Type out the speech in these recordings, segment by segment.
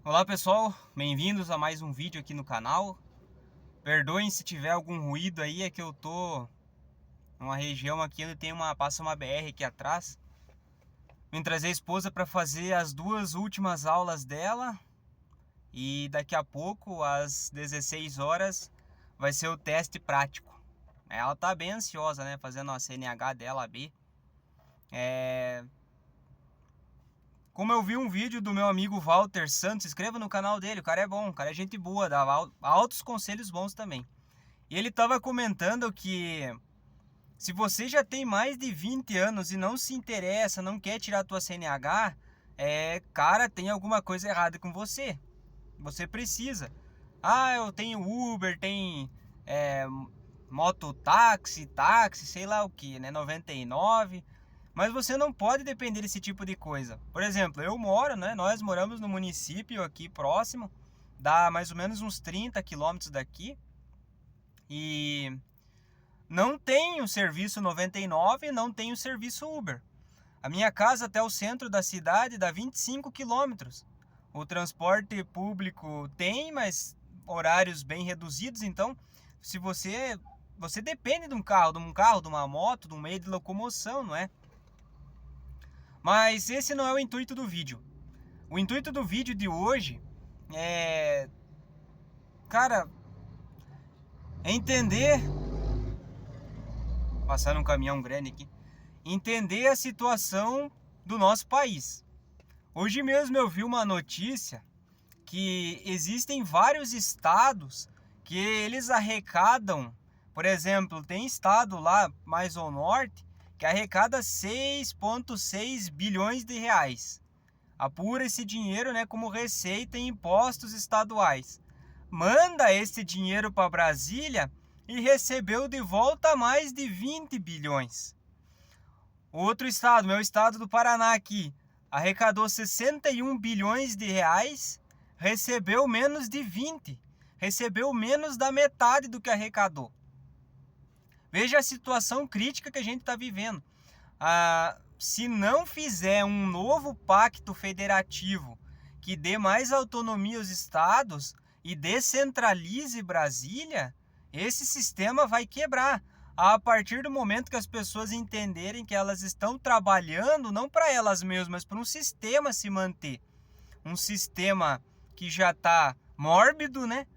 Olá pessoal, bem-vindos a mais um vídeo aqui no canal. Perdoem se tiver algum ruído aí, é que eu tô numa região aqui onde passa uma BR aqui atrás. Vim trazer a esposa para fazer as duas últimas aulas dela e daqui a pouco, às 16 horas, vai ser o teste prático. Ela tá bem ansiosa, né, fazendo a CNH dela, a B. Como eu vi um vídeo do meu amigo Walter Santos, se inscreva no canal dele, o cara é bom, o cara é gente boa, dá altos conselhos bons também. E ele estava comentando que se você já tem mais de 20 anos e não se interessa, não quer tirar a tua CNH, cara, tem alguma coisa errada com você. Você precisa. Ah, eu tenho Uber, tem é, mototáxi, táxi, sei lá o que, né? 99. Mas você não pode depender desse tipo de coisa. Por exemplo, eu moro, né? Nós moramos no município aqui próximo, dá mais ou menos uns 30 quilômetros daqui. E não tem o serviço 99, não tem o serviço Uber. A minha casa até o centro da cidade dá 25 quilômetros. O transporte público tem, mas horários bem reduzidos. Então, se você depende de um carro, de uma moto, de um meio de locomoção, não é? Mas esse não é o intuito do vídeo. O intuito do vídeo de hoje é, cara, é entender, passando um caminhão grande aqui, entender a situação do nosso país. Hoje mesmo eu vi uma notícia que existem vários estados que eles arrecadam, por exemplo, tem estado lá mais ao norte que arrecada 6,6 bilhões de reais. Apura esse dinheiro, né, como receita em impostos estaduais. Manda esse dinheiro para Brasília e recebeu de volta mais de 20 bilhões. Outro estado, meu estado do Paraná aqui, arrecadou 61 bilhões de reais, recebeu menos de 20, recebeu menos da metade do que arrecadou. Veja a situação crítica que a gente está vivendo. Se não fizer um novo pacto federativo que dê mais autonomia aos estados e descentralize Brasília, esse sistema vai quebrar. A partir do momento que as pessoas entenderem que elas estão trabalhando não para elas mesmas, mas para um sistema se manter. Um sistema que já está mórbido, né?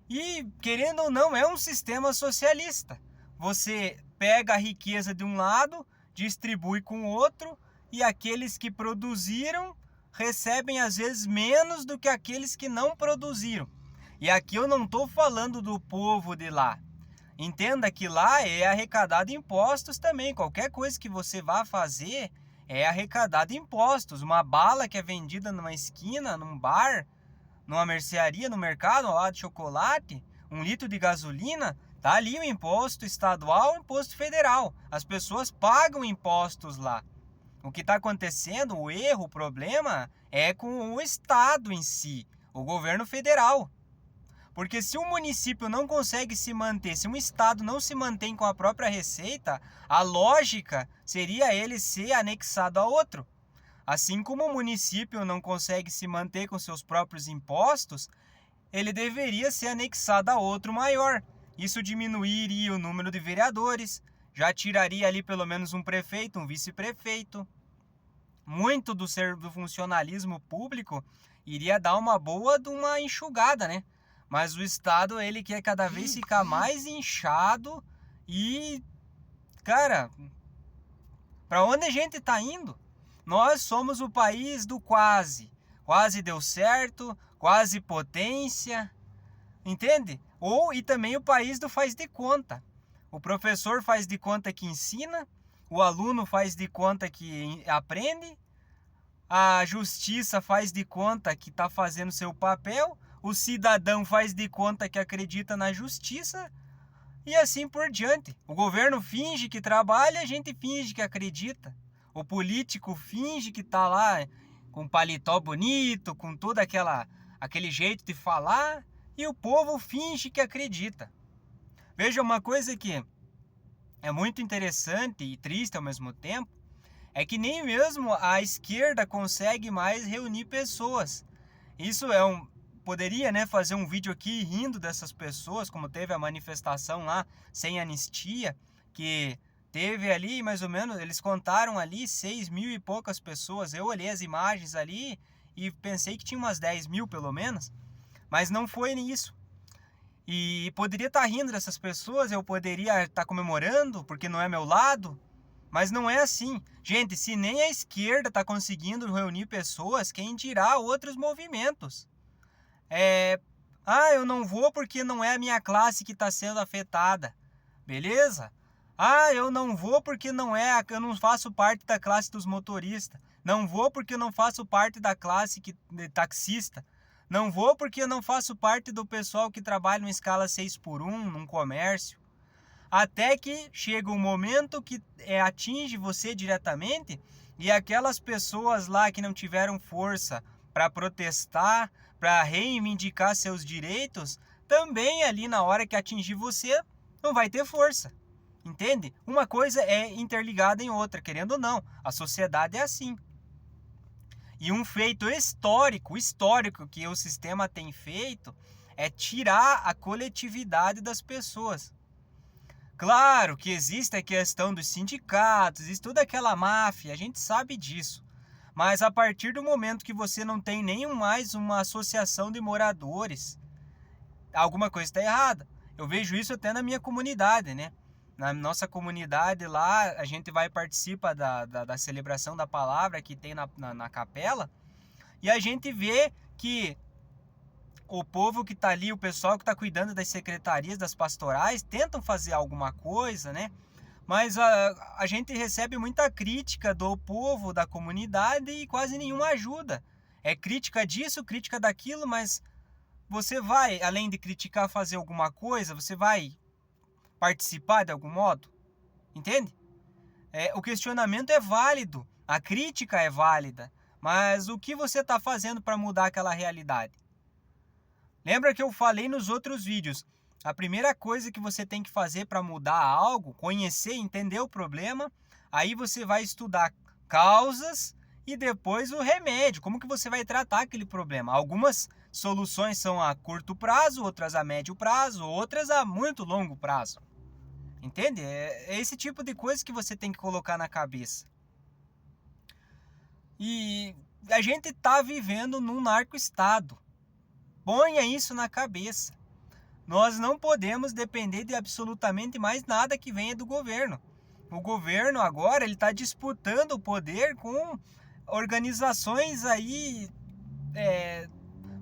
E, querendo ou não, é um sistema socialista. Você pega a riqueza de um lado, distribui com o outro, e aqueles que produziram recebem às vezes menos do que aqueles que não produziram. E aqui eu não estou falando do povo de lá. Entenda que lá é arrecadado impostos também. Qualquer coisa que você vá fazer é arrecadado impostos. Uma bala que é vendida numa esquina, num bar, numa mercearia, no mercado, lá de chocolate, 1 litro de gasolina, tá ali o imposto estadual e o imposto federal. As pessoas pagam impostos lá. O que está acontecendo, o erro, o problema, é com o Estado em si, o governo federal. Porque se um município não consegue se manter, se um estado não se mantém com a própria receita, a lógica seria ele ser anexado a outro. Assim como o município não consegue se manter com seus próprios impostos, ele deveria ser anexado a outro maior. Isso diminuiria o número de vereadores, já tiraria ali pelo menos um prefeito, um vice-prefeito. Muito do funcionalismo público iria dar uma boa de uma enxugada, né? Mas o Estado, ele quer cada vez ficar mais inchado e, cara, para onde a gente tá indo? Nós somos o país do quase. Quase deu certo, quase potência, entende? E também o país do faz de conta. O professor faz de conta que ensina, o aluno faz de conta que aprende, a justiça faz de conta que está fazendo seu papel, o cidadão faz de conta que acredita na justiça e assim por diante. O governo finge que trabalha, a gente finge que acredita. O político finge que está lá com paletó bonito, com todo aquele jeito de falar, e o povo finge que acredita. Veja uma coisa que é muito interessante e triste ao mesmo tempo, é que nem mesmo a esquerda consegue mais reunir pessoas. Isso poderia, né, fazer um vídeo aqui rindo dessas pessoas, como teve a manifestação lá sem anistia, que teve ali mais ou menos, eles contaram ali 6.000 e poucas pessoas. Eu olhei as imagens ali e pensei que tinha umas 10.000 pelo menos, mas não foi nisso. E poderia estar rindo dessas pessoas, eu poderia estar comemorando, porque não é meu lado, mas não é assim. Gente, se nem a esquerda está conseguindo reunir pessoas, quem dirá outros movimentos? Eu não vou porque não é a minha classe que está sendo afetada. Beleza? Eu não vou porque eu não faço parte da classe dos motoristas. Não vou porque eu não faço parte da classe de taxista. Não vou porque eu não faço parte do pessoal que trabalha em escala 6x1, num comércio. Até que chega um momento que atinge você diretamente e aquelas pessoas lá que não tiveram força para protestar, para reivindicar seus direitos, também ali na hora que atingir você, não vai ter força. Entende? Uma coisa é interligada em outra, querendo ou não. A sociedade é assim. E um feito histórico que o sistema tem feito é tirar a coletividade das pessoas. Claro que existe a questão dos sindicatos, existe toda aquela máfia, a gente sabe disso. Mas a partir do momento que você não tem nem mais uma associação de moradores, alguma coisa está errada. Eu vejo isso até na minha comunidade, né? Na nossa comunidade lá, a gente vai participar da celebração da palavra que tem na capela, e a gente vê que o povo que está ali, o pessoal que está cuidando das secretarias, das pastorais, tentam fazer alguma coisa, né? Mas a gente recebe muita crítica do povo, da comunidade, e quase nenhuma ajuda. É crítica disso, crítica daquilo, mas você vai, além de criticar, fazer alguma coisa? Você vai participar de algum modo? Entende? O questionamento é válido, a crítica é válida, mas o que você está fazendo para mudar aquela realidade? Lembra que eu falei nos outros vídeos? A primeira coisa que você tem que fazer para mudar algo, conhecer, entender o problema, aí você vai estudar causas e depois o remédio, como que você vai tratar aquele problema. Algumas soluções são a curto prazo, outras a médio prazo, outras a muito longo prazo. Entende? É esse tipo de coisa que você tem que colocar na cabeça. E a gente está vivendo num narco-estado. Ponha isso na cabeça. Nós não podemos depender de absolutamente mais nada que venha do governo. O governo agora ele está disputando o poder com organizações aí,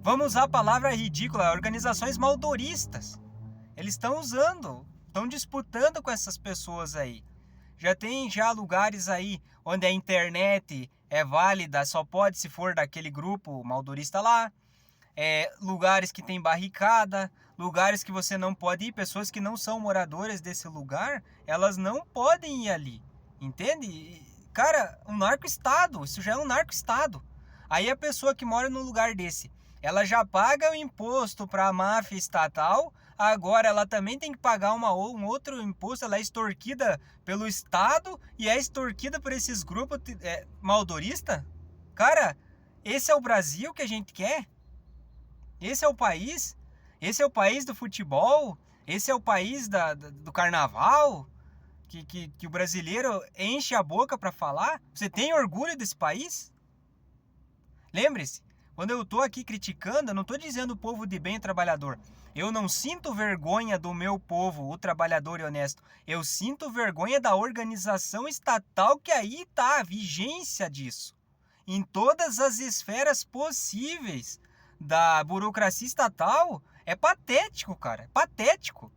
vamos usar a palavra ridícula, organizações maldoristas. Eles estão disputando com essas pessoas aí. Já tem lugares aí onde a internet é válida, só pode se for daquele grupo maldorista lá. Lugares que tem barricada, lugares que você não pode ir, pessoas que não são moradoras desse lugar, elas não podem ir ali, entende? Cara, um narco-estado, isso já é um narco-estado. Aí a pessoa que mora num lugar desse, ela já paga o imposto para a máfia estatal, agora ela também tem que pagar um outro imposto, ela é extorquida pelo Estado e é extorquida por esses grupos maldoristas? Cara, esse é o Brasil que a gente quer? Esse é o país? Esse é o país do futebol? Esse é o país do carnaval? Que o brasileiro enche a boca para falar? Você tem orgulho desse país? Lembre-se, quando eu estou aqui criticando, eu não estou dizendo o povo de bem e trabalhador. Eu não sinto vergonha do meu povo, o trabalhador e honesto. Eu sinto vergonha da organização estatal que aí está, a vigência disso. Em todas as esferas possíveis da burocracia estatal, é patético, cara, é patético.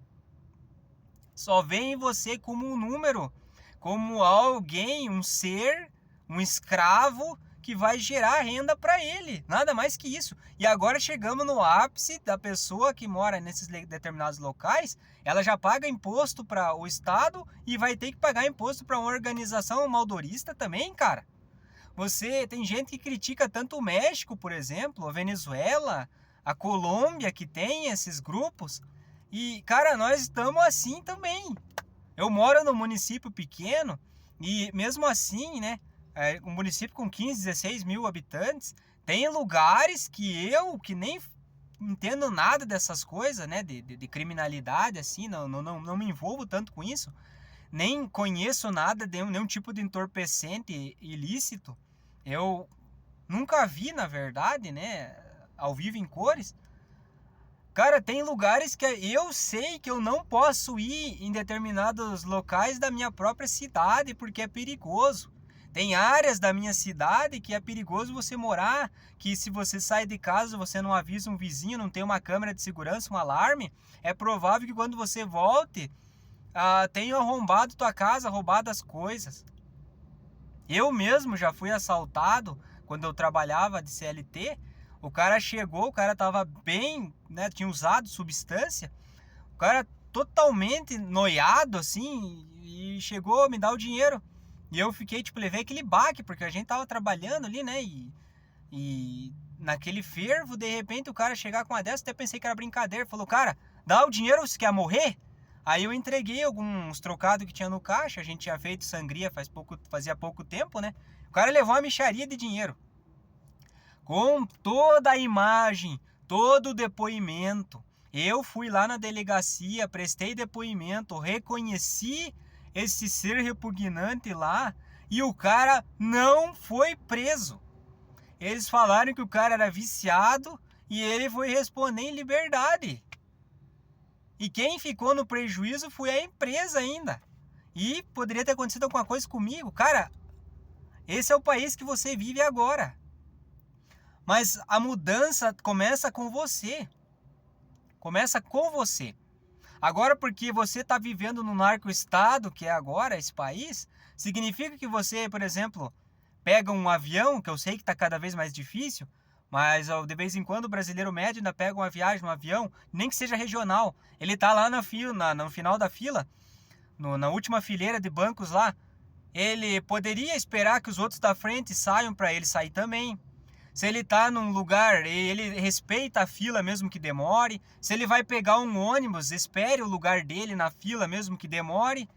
Só vê em você como um número, como alguém, um ser, um escravo que vai gerar renda para ele, nada mais que isso. E agora chegamos no ápice da pessoa que mora nesses determinados locais, ela já paga imposto para o Estado e vai ter que pagar imposto para uma organização maldorista também, cara. Você tem gente que critica tanto o México, por exemplo, a Venezuela, a Colômbia, que tem esses grupos. E, cara, nós estamos assim também. Eu moro num município pequeno e mesmo assim, né, um município com 15, 16 mil habitantes, Tem lugares que eu, que nem entendo nada dessas coisas, né, de criminalidade, assim, não me envolvo tanto com isso, nem conheço nada de nenhum tipo de entorpecente ilícito. Eu nunca vi, na verdade, né, ao vivo em cores. Cara, tem lugares que eu sei que eu não posso ir em determinados locais da minha própria cidade porque é perigoso. Tem áreas da minha cidade que é perigoso você morar, que se você sai de casa, você não avisa um vizinho, não tem uma câmera de segurança, um alarme, é provável que quando você volte, tenham arrombado tua casa, roubado as coisas. Eu mesmo já fui assaltado quando eu trabalhava de CLT. O cara chegou, o cara tava bem, né, tinha usado substância. O cara totalmente noiado, assim, e chegou a me dar o dinheiro. E eu fiquei, tipo, levei aquele baque, porque a gente tava trabalhando ali, né, e naquele fervo, de repente, o cara chegar com uma dessa, até pensei que era brincadeira. Falou, cara, dá o dinheiro, você quer morrer? Aí eu entreguei alguns trocados que tinha no caixa, a gente tinha feito sangria fazia pouco tempo, né? O cara levou uma mixaria de dinheiro. Com toda a imagem, todo o depoimento. Eu fui lá na delegacia, prestei depoimento, reconheci esse ser repugnante lá e o cara não foi preso. Eles falaram que o cara era viciado e ele foi responder em liberdade. E quem ficou no prejuízo foi a empresa ainda. E poderia ter acontecido alguma coisa comigo. Cara, esse é o país que você vive agora. Mas a mudança começa com você. Começa com você. Agora, porque você está vivendo no narco-estado, que é agora esse país, significa que você, por exemplo, pega um avião, que eu sei que está cada vez mais difícil, mas de vez em quando o brasileiro médio ainda pega uma viagem no avião, nem que seja regional. Ele está lá na fila, no final da fila, na última fileira de bancos lá. Ele poderia esperar que os outros da frente saiam para ele sair também. Se ele está num lugar, ele respeita a fila mesmo que demore. Se ele vai pegar um ônibus, espere o lugar dele na fila mesmo que demore.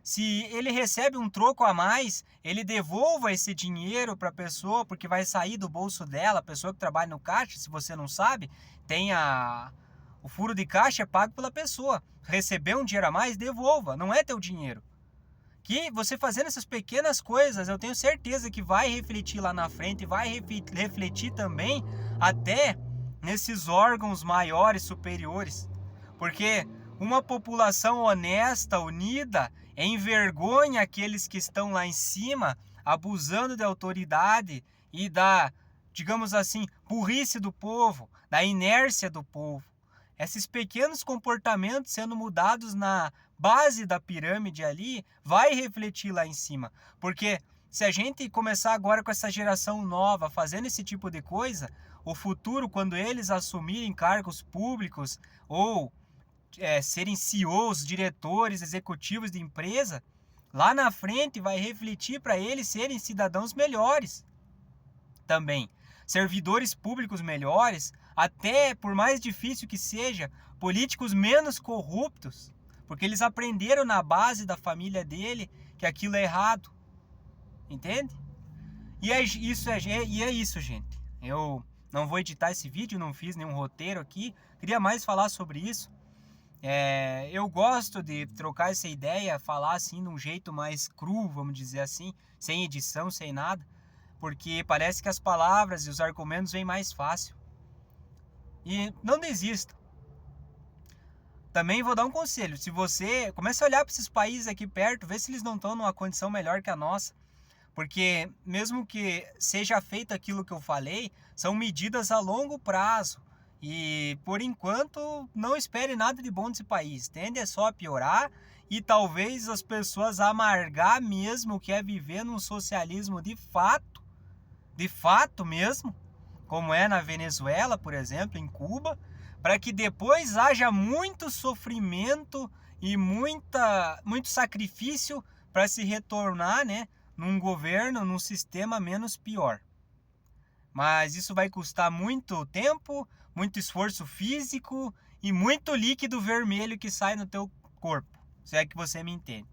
Se ele recebe um troco a mais, ele devolva esse dinheiro para a pessoa, porque vai sair do bolso dela. A pessoa que trabalha no caixa, se você não sabe, o furo de caixa é pago pela pessoa. Recebeu um dinheiro a mais, devolva, não é teu dinheiro. Que você fazendo essas pequenas coisas, eu tenho certeza que vai refletir lá na frente, vai refletir também até nesses órgãos maiores, superiores. Porque uma população honesta, unida, envergonha aqueles que estão lá em cima, abusando da autoridade e da, digamos assim, burrice do povo, da inércia do povo. Esses pequenos comportamentos sendo mudados na base da pirâmide ali, vai refletir lá em cima. Porque se a gente começar agora com essa geração nova fazendo esse tipo de coisa, o futuro, quando eles assumirem cargos públicos ou serem CEOs, diretores, executivos de empresa, lá na frente vai refletir para eles serem cidadãos melhores também. Servidores públicos melhores, até por mais difícil que seja, políticos menos corruptos, porque eles aprenderam na base da família dele que aquilo é errado. Entende? E é isso, gente. Eu não vou editar esse vídeo, não fiz nenhum roteiro aqui. Queria mais falar sobre isso. Eu gosto de trocar essa ideia, falar assim de um jeito mais cru, vamos dizer assim, sem edição, sem nada. Porque parece que as palavras e os argumentos vêm mais fácil. E não desista. Também vou dar um conselho, se você começa a olhar para esses países aqui perto, vê se eles não estão numa condição melhor que a nossa, porque mesmo que seja feito aquilo que eu falei, são medidas a longo prazo e por enquanto não espere nada de bom desse país, tende só a piorar e talvez as pessoas amargar mesmo o que é viver num socialismo de fato mesmo, como é na Venezuela, por exemplo, em Cuba, para que depois haja muito sofrimento e muito sacrifício para se retornar, né, num governo, num sistema menos pior. Mas isso vai custar muito tempo, muito esforço físico e muito líquido vermelho que sai no teu corpo, se é que você me entende.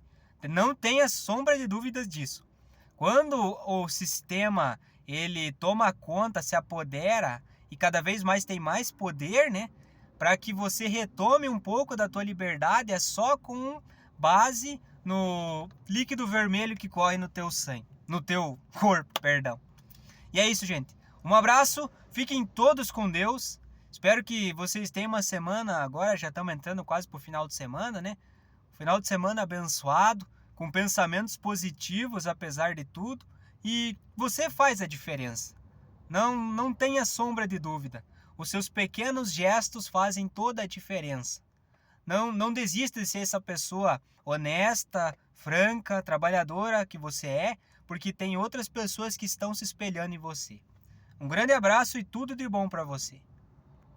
Não tenha sombra de dúvidas disso. Quando o sistema ele toma conta, se apodera e cada vez mais tem mais poder, né? Para que você retome um pouco da tua liberdade, é só com base no líquido vermelho que corre no teu sangue, no teu corpo, perdão. E é isso, gente. Um abraço, fiquem todos com Deus. Espero que vocês tenham uma semana, agora já estamos entrando quase pro final de semana, né? Final de semana abençoado, com pensamentos positivos apesar de tudo. E você faz a diferença. Não tenha sombra de dúvida. Os seus pequenos gestos fazem toda a diferença. Não desista de ser essa pessoa honesta, franca, trabalhadora que você é, porque tem outras pessoas que estão se espelhando em você. Um grande abraço e tudo de bom para você.